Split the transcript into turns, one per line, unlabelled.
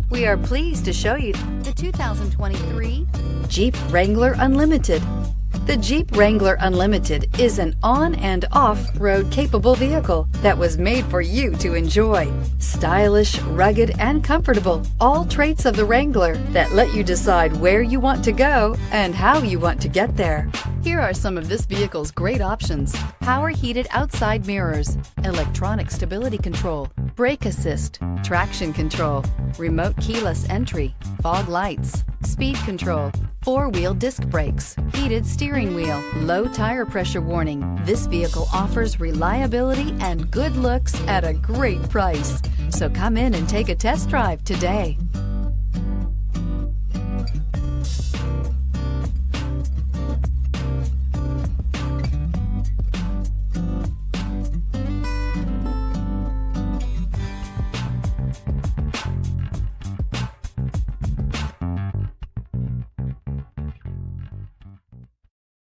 We are pleased to show you the 2023 Jeep Wrangler Unlimited. The Jeep Wrangler Unlimited is an on- and off-road capable vehicle that was made for you to enjoy. Stylish, rugged, and comfortable, all traits of the Wrangler that let you decide where you want to go and how you want to get there. Here are some of this vehicle's great options: power heated outside mirrors, electronic stability control, brake assist, traction control, remote keyless entry, fog lights, speed control, four-wheel disc brakes, heated steering wheel, low tire pressure warning. This vehicle offers reliability and good looks at a great price. So come in and take a test drive today.